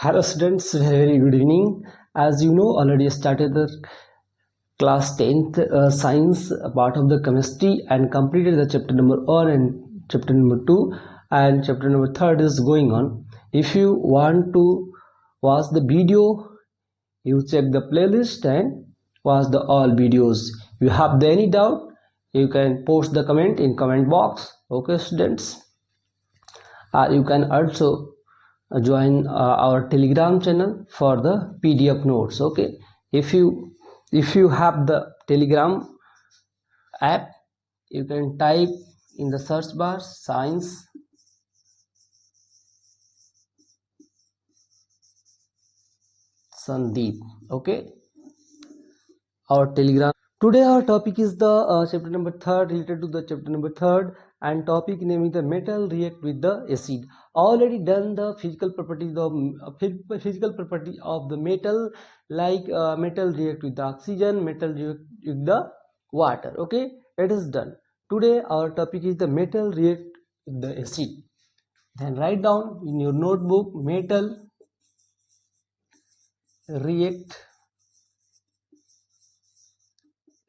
Hello students, very good evening. As you know, already started the class 10th science part of the chemistry and completed the chapter number 1 and chapter number 2 and chapter number 3 is going on. If you want to watch the video, you check the playlist and watch the all videos. If you have any doubt, you can post the comment in comment box. Okay students, you can also join our telegram channel for the PDF notes. Okay, if you have the telegram app, you can type in the search bar science Sandeep. Okay, our telegram. Today our topic is the chapter number 3rd, related to the chapter number 3rd, and topic name is the metal react with the acid. Already done the physical properties of the metal, like metal react with the oxygen, metal react with the water. Okay, it is done. Today our topic is the metal react with the acid. Then write down in your notebook metal react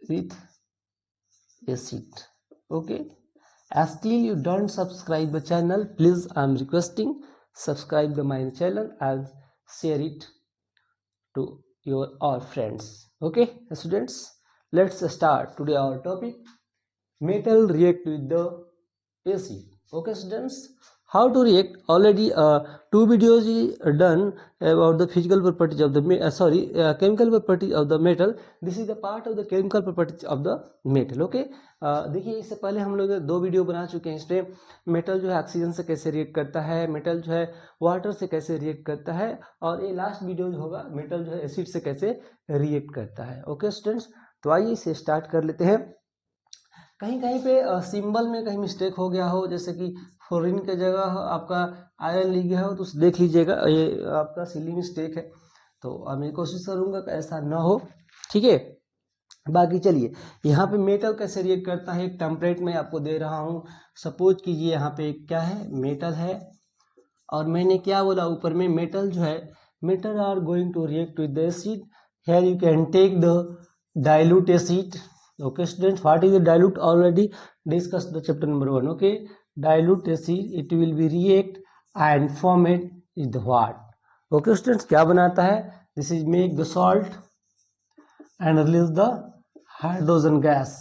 with acid. Okay, as still you don't subscribe the channel, please I'm requesting subscribe the my channel and share it to your all friends. Okay students, let's start today our topic metal react with the acid. Okay students, how to react, already 2 videos done about the physical properties of the chemical properties of the metal. This is the part of the chemical properties of the metal. Okay, देखिए इससे पहले हम लोग 2 video बना चुके हैं इसमें metal जो है ऑक्सीजन से कैसे रिएक्ट करता है, मेटल जो है वाटर से कैसे रिएक्ट करता है, और ये लास्ट वीडियो जो होगा मेटल जो है एसिड से कैसे रिएक्ट करता है. ओके स्टूडेंट्स, तो आइए इसे स्टार्ट कर लेते हैं. कहीं कहीं पे सिंबल में कहीं मिस्टेक हो गया हो, जैसे कि फ्लोरीन के जगह आपका आयरन लिख गया हो, तो देख लीजिएगा, ये आपका सिली मिस्टेक है. तो मैं कोशिश करूंगा कि ऐसा ना हो. ठीक है, बाकी चलिए यहाँ पे मेटल कैसे रिएक्ट करता है. एक टेम्पलेट में आपको दे रहा हूँ. सपोज कीजिए यहाँ पे क्या है, मेटल है, और मैंने क्या बोला ऊपर में, मेटल जो है, metal are going to react with the acid. Here you can take the dilute acid. Okay students, what is the dilute? Already discussed the chapter number 1. Okay, dilute acid, it will be react and form it is the what? Okay students, क्या बनाता है? This is make the salt and release the hydrogen gas.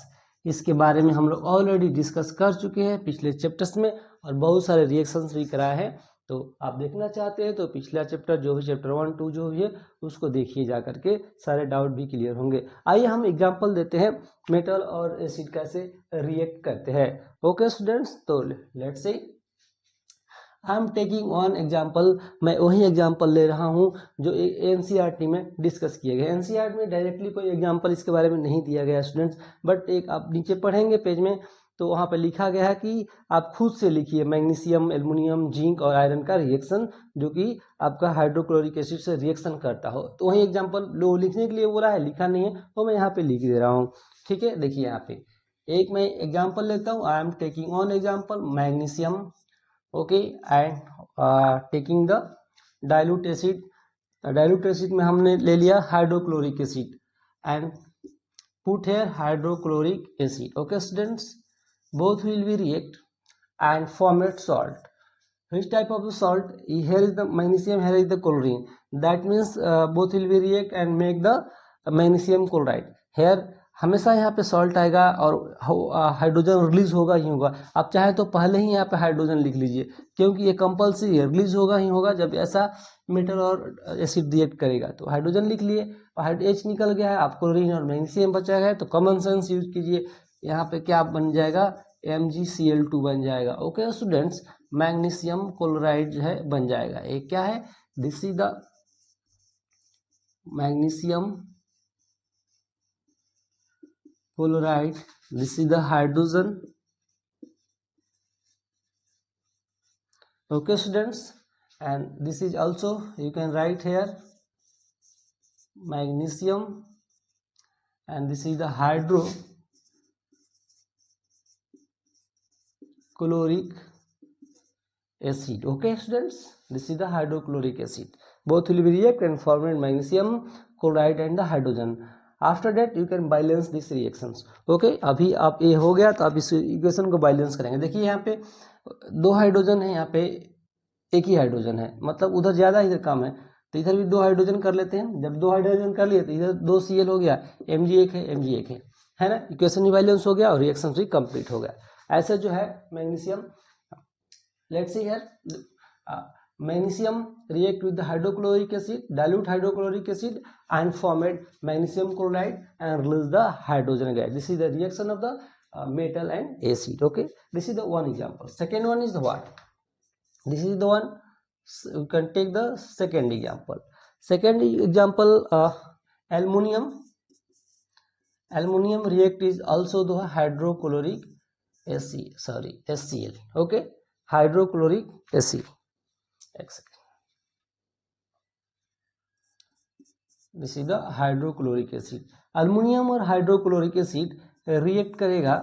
इसके बारे में हम लोग already discuss कर चुके हैं पिछले चैप्टर्स में, और बहुत सारे रिएक्शंस भी कराए हैं. तो आप देखना चाहते हैं तो पिछला चैप्टर जो भी चैप्टर 1 2 जो भी है उसको देखिए जा करके, सारे डाउट भी क्लियर होंगे. आइए हम एग्जांपल देते हैं मेटल और एसिड कैसे रिएक्ट करते हैं. ओके स्टूडेंट्स, तो let's say I am taking one example. मैं वही एग्जाम्पल ले रहा हूँ जो एनसीईआरटी में डिस्कस किए गए. एनसीईआरटी में डायरेक्टली कोई एग्जाम्पल इसके बारे में नहीं दिया गया स्टूडेंट्स, बट एक आप नीचे पढ़ेंगे पेज में तो वहाँ पे लिखा गया है कि आप खुद से लिखिए मैग्नीशियम, एल्युमिनियम, जिंक और आयरन का रिएक्शन जो कि आपका हाइड्रोक्लोरिक एसिड से रिएक्शन करता हो. तो वही एग्जाम्पल लो लिखने के लिए बोला है, लिखा नहीं है तो मैं यहाँ पे लिख दे रहा हूँ. ठीक है, देखिए यहाँ पे एक मैं एग्जाम्पल लेता हूँ. I am taking on example magnesium. Okay, and taking the dilute acid. Dilute acid में हमने ले लिया hydrochloric acid and put here hydrochloric acid. Okay students, both will be react and form a salt. Which type of the salt? Here is the magnesium, here is the chlorine. That means both will be react and make the magnesium chloride. Here हमेशा यहाँ पे salt आएगा और hydrogen release होगा ही होगा. आप चाहे तो पहले ही यहाँ पे हाइड्रोजन लिख लीजिए, क्योंकि ये कंपल्सरी है, रिलीज होगा ही होगा जब ऐसा मेटल और एसिड रिएक्ट करेगा. तो हाइड्रोजन लिख लिए, H निकल गया है, आप क्लोरीन और मैग्नीशियम बचा है, तो कॉमन सेंस यूज कीजिए. यहाँ पे क्या बन जाएगा, MgCl2 बन जाएगा. ओके स्टूडेंट्स, मैग्नीशियम क्लोराइड जो है बन जाएगा. ये क्या है, this is the magnesium chloride, this is the hydrogen. Okay students, and this is also you can write here magnesium, and this is the hydrochloric acid. Okay students, This is the hydrochloric acid. Both will be react and form magnesium chloride and the hydrogen. After that you can balance these reactions. Okay, अभी आप ये हो गया तो आप इस equation को balance करेंगे. देखिए यहाँ पे 2 हाइड्रोजन है, यहाँ पे एक ही हाइड्रोजन है, मतलब उधर ज़्यादा इधर कम है, तो इधर भी 2 हाइड्रोजन कर लेते हैं. जब 2 हाइड्रोजन कर लिए तो इधर 2 Cl हो गया, Mg एक है, Mg एक है ना. इक्वेशन भी बैलेंस हो गया और रिएक्शन भी कंप्लीट हो गया. ऐसे जो है magnesium, let's see here, magnesium react with the hydrochloric acid, dilute hydrochloric acid and formed magnesium chloride and release the hydrogen gas. This is the reaction of the metal and acid. Okay, this is the one example. Second one is the what? This is the one, you can take the second example. Second example, aluminium. Aluminium react is also the hydrochloric acid, sorry, HCl. Okay, hydrochloric acid. This is the hydrochloric acid. Aluminium और hydrochloric acid react करेगा.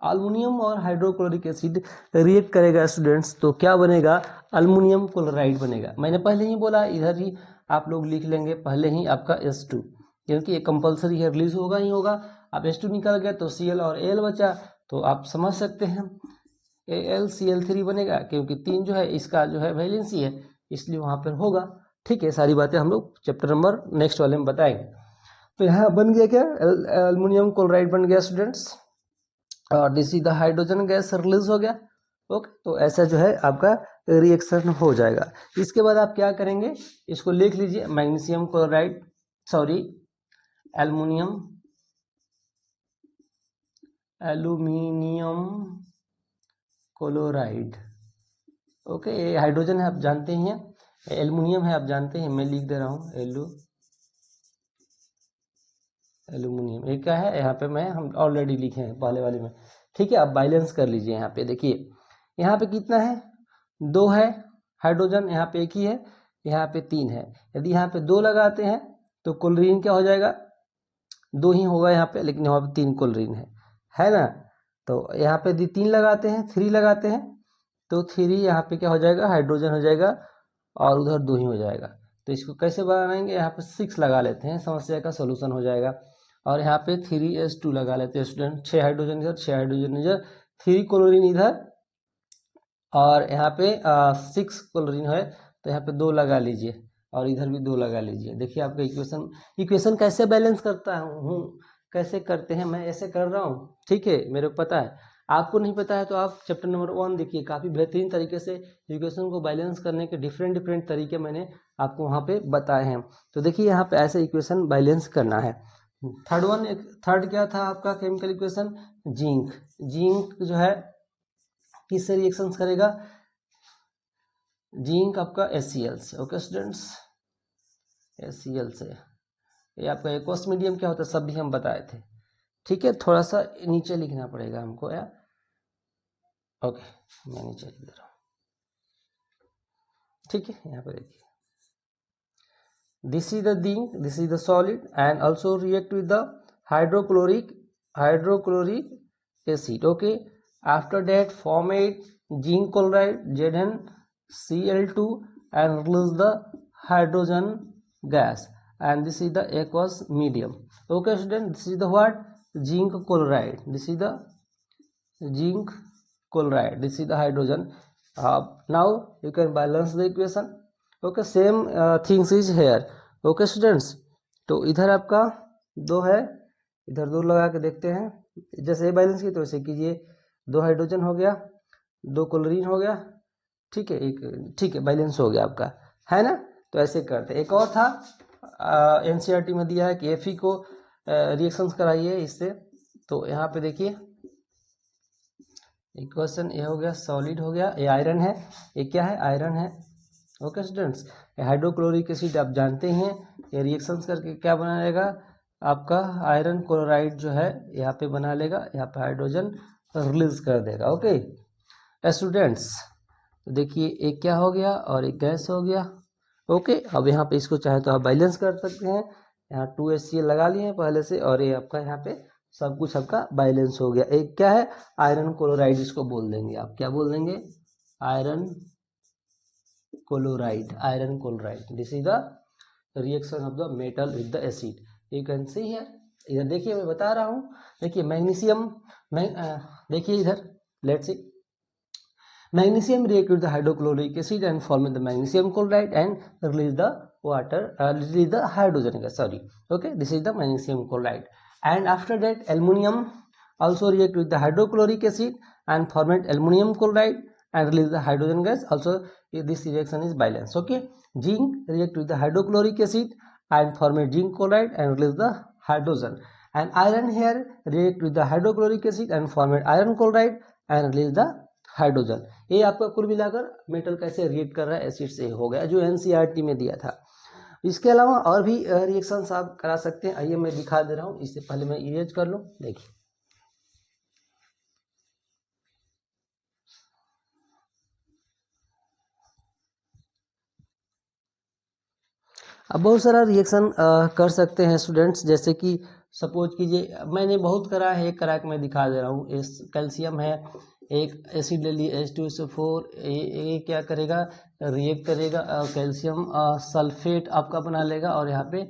Aluminium और hydrochloric acid react करेगा students, तो क्या बनेगा? Aluminium chloride बनेगा. मैंने पहले ही बोला, इधर ही आप लोग लिख लेंगे पहले ही आपका H2, क्योंकि ये कंपलसरी है, रिलीज होगा ही होगा. अब H2 निकल गया तो Cl और Al बचा, तो आप समझ सकते हैं AlCl3 बनेगा, क्योंकि 3 जो है इसका जो है वैलेंसी है, इसलिए वहाँ पर होगा. ठीक है, सारी बातें हम लोग चैप्टर नंबर नेक्स्ट वाले में बताएंगे. तो यहाँ बन गया क्या? एल्युमिनियम क्लोराइड बन गया स्टूडेंट्स, और this is the hydrogen gas release हो गया. ओके, तो ऐसा जो है आपका रिएक्शन हो जाएगा. इसके बाद आप क्या करेंगे, इसको लिख लीजिए, magnesium chloride, sorry aluminium chloride. Okay, ये हाइड्रोजन है आप जानते ही हैं, एल्युमिनियम है आप जानते हैं, मैं लिख दे रहा हूँ एल्युमिनियम. ये क्या है, यहाँ पे हम ऑलरेडी लिखे हैं पहले वाले में. ठीक है, आप बैलेंस कर लीजिए. यहाँ पे देखिए, यहाँ पे कितना है? 2 है हाइड्रोजन, यहाँ पे एक ही है, यहाँ पे 3 है. यदि यहाँ पे 2 लगाते हैं तो क्लोरीन क्या हो जाएगा? 2 ही होगा यहाँ पे, लेकिन यहाँ पे 3 क्लोरीन है ना. तो यहाँ पे यदि 3 लगाते हैं, 3 लगाते हैं, तो 3 यहाँ पे क्या हो जाएगा? हाइड्रोजन हो जाएगा, और उधर 2 ही हो जाएगा. तो इसको कैसे बनाएंगे? यहाँ पे 6 लगा लेते हैं, समस्या का सोल्यूशन हो जाएगा. और यहाँ पे 3s2 लगा लेते हैं स्टूडेंट. 6 हाइड्रोजन इधर, 6 हाइड्रोजन इधर, 3 क्लोरीन इधर, और यहाँ पे 6 क्लोरीन है, तो यहाँ पे 2 लगा लीजिए, और इधर भी 2 लगा लीजिए. देखिए आपका इक्वेशन कैसे बैलेंस करता हूँ, कैसे करते हैं, मैं ऐसे कर रहा हूँ. ठीक है, मेरे को पता है, आपको नहीं पता है तो आप चैप्टर नंबर 1 देखिए, काफ़ी बेहतरीन तरीके से इक्वेशन को बैलेंस करने के डिफरेंट तरीके मैंने आपको वहाँ पे बताए हैं. तो देखिए यहाँ पे ऐसे इक्वेशन बैलेंस करना है. थर्ड क्या था आपका केमिकल इक्वेशन? जिंक जो है किससे रिएक्शंस करेगा? जिंक आपका HCl से. ओके स्टूडेंट्स, HCl से. ये आपका एक्वस मीडियम क्या होता है सब भी हम बताए थे. ठीक है, थोड़ा सा नीचे लिखना पड़ेगा हमको यार. ओके, मैं नीचे लिख दे रहा हूँ. ठीक है, यहाँ पे देखिए, this is the zinc, this is the solid, and also react with the hydrochloric acid. Okay, after that format zinc chloride ZnCl2 and release the hydrogen gas, and this is the aqueous medium. Okay student, this is the what? Zinc chloride. This is the zinc chloride, this is the hydrogen. Now you can balance the equation. Okay, same things is here. Okay students, तो इधर आपका 2 है, इधर 2 लगा के देखते हैं. जैसे ये बैलेंस की तो वैसे कीजिए. 2 हाइड्रोजन हो गया, 2 क्लोरीन हो गया. ठीक है, ठीक है, बैलेंस हो गया आपका, है ना. तो ऐसे करते. एक और था NCERT में दिया है कि Fe को रिएक्शंस कराइए इससे. तो यहाँ पे देखिए, इक्वेशन ये हो गया, सॉलिड हो गया, ये आयरन है, ये क्या है? आयरन है. ओके स्टूडेंट्स, हाइड्रोक्लोरिक एसिड आप जानते हैं, ये रिएक्शंस करके क्या बना लेगा? आपका आयरन क्लोराइड जो है यहाँ पे बना लेगा, यहाँ पे हाइड्रोजन रिलीज कर देगा. ओके स्टूडेंट्स, तो देखिए एक क्या हो गया और एक गैस हो गया. ओके, अब यहाँ पे इसको चाहे तो आप बैलेंस कर सकते हैं. यहाँ 2HCl लगा लिए हैं पहले से, और ये आपका यहाँ पे सब कुछ आपका बैलेंस हो गया. एक क्या है? आयरन क्लोराइड, इसको बोल देंगे आप. क्या बोल देंगे? Iron chloride, iron chloride. This is the reaction of the metal with the acid. You can see here. इधर देखिए मैं बता रहा हूँ. देखिए मैग्नीशियम, देखिए इधर, let's see. Magnesium react with the hydrochloric acid and form the magnesium chloride and release the water, release the hydrogen gas. Sorry. Okay, this is the magnesium chloride. And after that, aluminium also react with the hydrochloric acid and form aluminium chloride and release the hydrogen gas. Also, this reaction is balanced. Okay, zinc react with the hydrochloric acid and form zinc chloride and release the hydrogen. And iron here react with the hydrochloric acid and form iron chloride and release the hydrogen. ये आपका कुल मिलाकर metal कैसे react कर रहा है acid से हो गया, जो एनसीईआरटी में दिया था. इसके अलावा और भी रिएक्शंस आप करा सकते हैं. आइए मैं दिखा दे रहा हूँ. इससे पहले मैं इरेज कर लूँ. देखिए अब बहुत सारा रिएक्शन कर सकते हैं स्टूडेंट्स. जैसे कि सपोज कीजिए मैंने बहुत करा है, एक करा के मैं दिखा दे रहा हूँ. इस कैल्शियम है, एक एसिड ले ली H2SO4. ये क्या करेगा, रिएक्ट करेगा, कैल्शियम सल्फेट आपका बना लेगा और यहाँ पे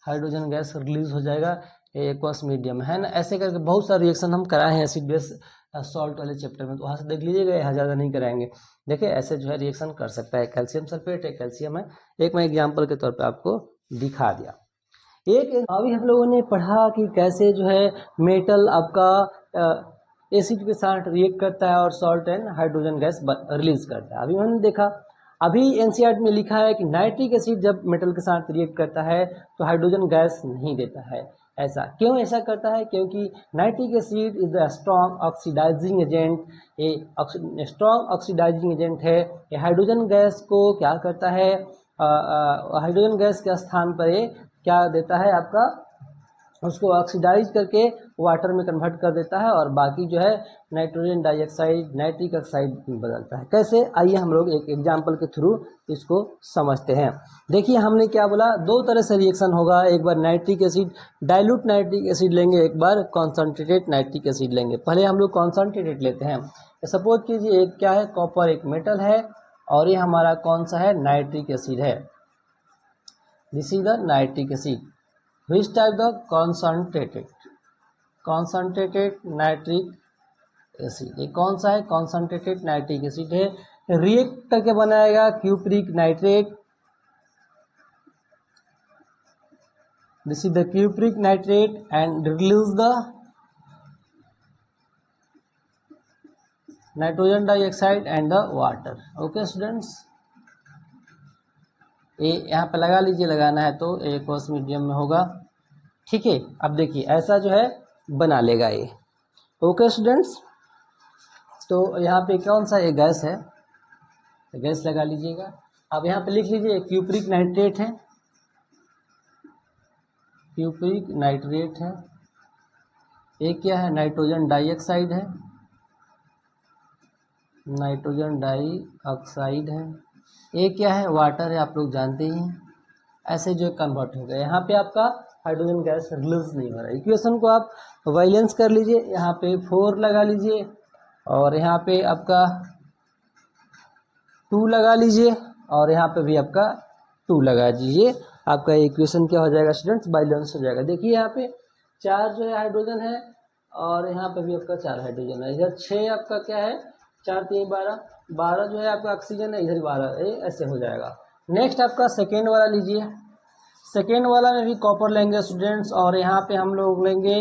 हाइड्रोजन गैस रिलीज हो जाएगा. एक्वस मीडियम है ना. ऐसे करके बहुत सारे रिएक्शन हम कराए हैं एसिड बेस सॉल्ट वाले चैप्टर में, तो वहाँ से देख लीजिएगा. यहाँ ज़्यादा नहीं कराएंगे. देखिए ऐसे जो है रिएक्शन कर सकता है. कैल्शियम सल्फेट है, कैल्शियम है. एक मैं एग्जाम्पल के तौर पर आपको दिखा दिया. एक अभी हम लोगों ने पढ़ा कि कैसे जो है मेटल आपका एसिड के साथ रिएक्ट करता है और salt and hydrogen gas release करता है. अभी हमने देखा, अभी एनसीईआरटी में लिखा है कि नाइट्रिक एसिड जब मेटल के साथ रिएक्ट करता है तो हाइड्रोजन गैस नहीं देता है. ऐसा क्यों ऐसा करता है? क्योंकि nitric acid is the strong oxidising agent. ये स्ट्रॉन्ग ऑक्सीडाइजिंग एजेंट है. ये हाइड्रोजन गैस को क्या करता है, हाइड्रोजन गैस के स्थान पर ये क्या देता है आपका, उसको ऑक्सीडाइज करके वाटर में कन्वर्ट कर देता है और बाकी जो है नाइट्रोजन डाइऑक्साइड नाइट्रिक ऑक्साइड में बदलता है. कैसे, आइए हम लोग एक एग्जांपल के थ्रू इसको समझते हैं. देखिए हमने क्या बोला, दो तरह से रिएक्शन होगा. एक बार nitric acid, dilute nitric acid लेंगे, एक बार कॉन्सनट्रेटेड नाइट्रिक एसिड लेंगे. पहले हम लोग कॉन्सनट्रेटेड लेते हैं. सपोज कीजिए एक क्या है, कॉपर एक मेटल है और ये हमारा कौन सा है, नाइट्रिक एसिड है. This is the nitric acid. Which type the concentrated nitric acid. ये कौन सा है, कॉन्सनट्रेटेड नाइट्रिक एसिड है. रिएक्ट करके बनाएगा cupric nitrate. This is the cupric nitrate and release the nitrogen dioxide and the water. Okay students, ये यहाँ पे लगा लीजिए, लगाना है तो एक्वस मीडियम में होगा. ठीक है, अब देखिए ऐसा जो है बना लेगा ये. ओके स्टूडेंट्स, तो यहाँ पे कौन सा ये गैस है, गैस लगा लीजिएगा. अब यहाँ पे लिख लीजिए क्यूप्रिक नाइट्रेट है, क्यूप्रिक नाइट्रेट है. एक क्या है, नाइट्रोजन डाइऑक्साइड है, नाइट्रोजन डाइऑक्साइड है. एक क्या है, वाटर है, आप लोग जानते ही हैं. ऐसे जो कन्वर्ट हो गया. यहाँ पे आपका हाइड्रोजन गैस रिलीज नहीं हो रहा है. इक्वेशन को आप वाइलेंस कर लीजिए, यहाँ पे 4 लगा लीजिए और यहाँ पे आपका 2 लगा लीजिए और यहाँ पे भी आपका 2 लगा दीजिए. आपका इक्वेशन क्या हो जाएगा स्टूडेंट्स, बैलेंस हो जाएगा. देखिए यहाँ पे 4 जो है हाइड्रोजन है और यहाँ पे भी आपका 4 हाइड्रोजन है. इधर 6 आपका क्या है, 4 3 12 जो है आपका ऑक्सीजन है, इधर 12. ऐसे हो जाएगा. नेक्स्ट आपका सेकेंड वाला लीजिए. सेकेंड वाला में भी कॉपर लेंगे स्टूडेंट्स और यहाँ पे हम लोग लेंगे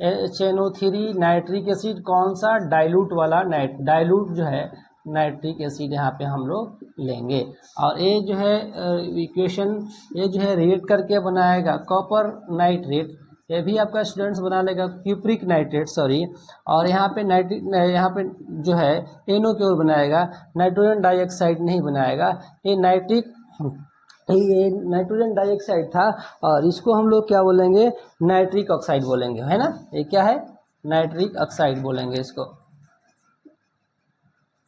HNO3 नाइट्रिक एसिड. कौन सा, डाइल्यूट वाला, डाइल्यूट जो है नाइट्रिक एसिड यहाँ पे हम लोग लेंगे. और ये जो है इक्वेशन, ये जो है रिएक्ट करके बनाएगा कॉपर नाइट्रेट. ये भी आपका स्टूडेंट्स बना लेगा क्यूप्रिक नाइट्रेट, सॉरी. और यहाँ पे नाइट्रिक, यहाँ पे जो है NO की ओर बनाएगा, नाइट्रोजन डाइऑक्साइड नहीं बनाएगा. ये नाइट्रोजन डाइऑक्साइड था और इसको हम लोग क्या बोलेंगे, नाइट्रिक ऑक्साइड बोलेंगे, है ना. ये क्या है, नाइट्रिक ऑक्साइड बोलेंगे इसको.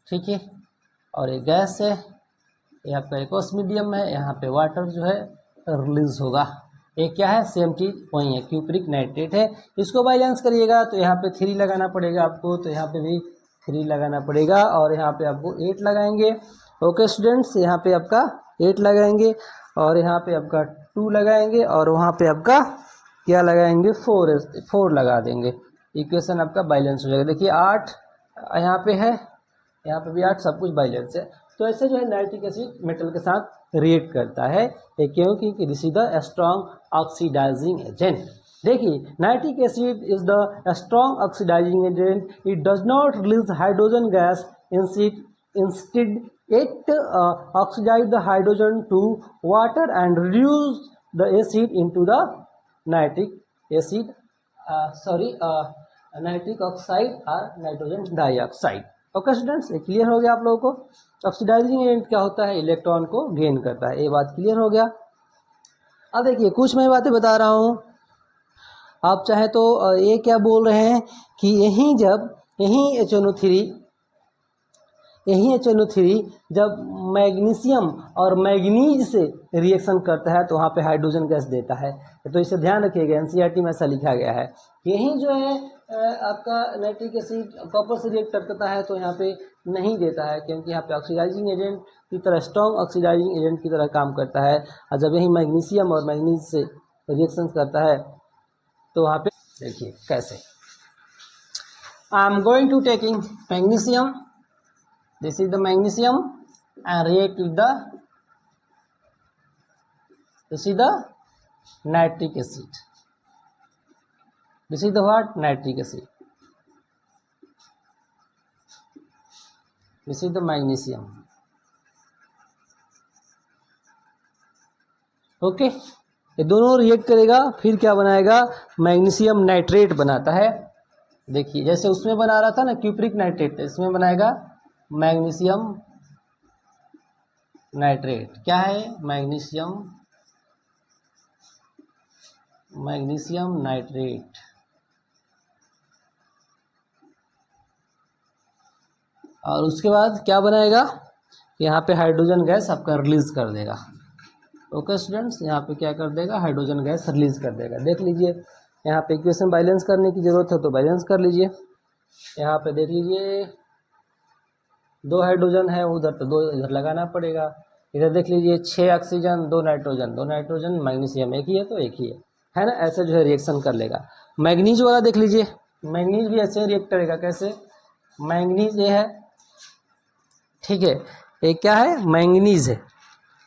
ठीक है, और ये गैस है, ये आपका एक्वस मीडियम है. यहाँ पे वाटर जो है रिलीज होगा. ये क्या है, सेम चीज वही है, क्यूप्रिक नाइट्रेट है. इसको बैलेंस करिएगा तो यहाँ पे 3 लगाना पड़ेगा आपको, तो यहाँ पे भी 3 लगाना पड़ेगा और यहाँ पे आपको 8 लगाएंगे. ओके स्टूडेंट्स, यहाँ पे आपका 8 लगाएंगे और यहाँ पे आपका 2 लगाएंगे और वहाँ पे आपका क्या लगाएंगे 4 लगा देंगे। इक्वेशन आपका बैलेंस हो जाएगा। देखिए 8 यहाँ पे है, यहाँ पे भी 8, सब कुछ बैलेंस है। तो ऐसे जो है नाइट्रिक एसिड मेटल के साथ रिएक्ट करता है, क्योंकि this is the strong oxidising agent. देखिए nitric acid is the strong oxidising agent, it does not release hydrogen gas, instead it oxidize the hydrogen to water and reduce the acid into the nitric acid, nitric oxide और nitrogen dioxide. Okay students, ये clear हो गया आप लोगों को। Oxidising agent क्या होता है, इलेक्ट्रॉन को गेन करता है, ये बात क्लियर हो गया। अब देखिए कुछ मैं बातें बता रहा हूँ, आप चाहे तो ये क्या बोल रहे हैं कि यही HNO3 जब मैग्नीशियम और मैग्नीज से रिएक्शन करता है तो वहाँ पे हाइड्रोजन गैस देता है। तो इसे ध्यान रखिएगा, एनसीईआरटी में ऐसा लिखा गया है। यही जो है आपका नाइट्रिक एसिड कॉपर से रिएक्ट करता है तो यहाँ पे नहीं देता है, क्योंकि यहाँ पे ऑक्सीडाइजिंग एजेंट की तरह, स्ट्रॉन्ग ऑक्सीडाइजिंग एजेंट की तरह काम करता है। और जब यही मैग्नीशियम और मैग्नीज से रिएक्शन करता है तो वहाँ पे देखिए कैसे। I am going to taking magnesium, this is the magnesium and react with this is the nitric acid, this is the what, nitric acid, this is the magnesium। Okay, ये दोनों रिएक्ट करेगा, फिर क्या बनाएगा, मैग्नीशियम नाइट्रेट बनाता है। देखिए जैसे उसमें बना रहा था ना क्यूप्रिक नाइट्रेट, इसमें बनाएगा मैग्नीशियम नाइट्रेट। क्या है, मैग्नीशियम नाइट्रेट। और उसके बाद क्या बनाएगा, यहाँ पे हाइड्रोजन गैस आपका रिलीज कर देगा। ओके स्टूडेंट्स, यहाँ पे क्या कर देगा, हाइड्रोजन गैस रिलीज कर देगा। देख लीजिए यहाँ पे इक्वेशन बैलेंस करने की जरूरत है तो बैलेंस कर लीजिए। यहाँ पे देख लीजिए 2 हाइड्रोजन है उधर, तो 2 इधर लगाना पड़ेगा। इधर देख लीजिए 6 ऑक्सीजन 2 नाइट्रोजन, मैग्नीशियम एक ही है तो एक ही है ना। ऐसे जो है रिएक्शन कर लेगा। मैग्नीज वाला देख लीजिए, मैग्नीज भी ऐसे रिएक्ट करेगा। कैसे, मैग्नीज ये है, ठीक है, ये क्या है, मैंगनीज है।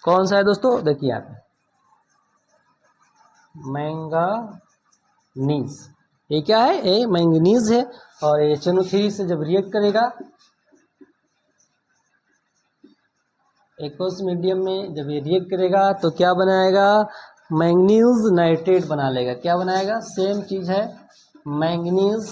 कौन सा है दोस्तों, देखिए यहाँ पे मैंगानीज, ये क्या है, ये मैंगनीज है। और HNO3 से जब रिएक्ट करेगा एक्वस मीडियम में, जब ये रिएक्ट करेगा तो क्या बनाएगा, मैंगनीज नाइट्रेट बना लेगा। क्या बनाएगा, सेम चीज है, मैंगनीज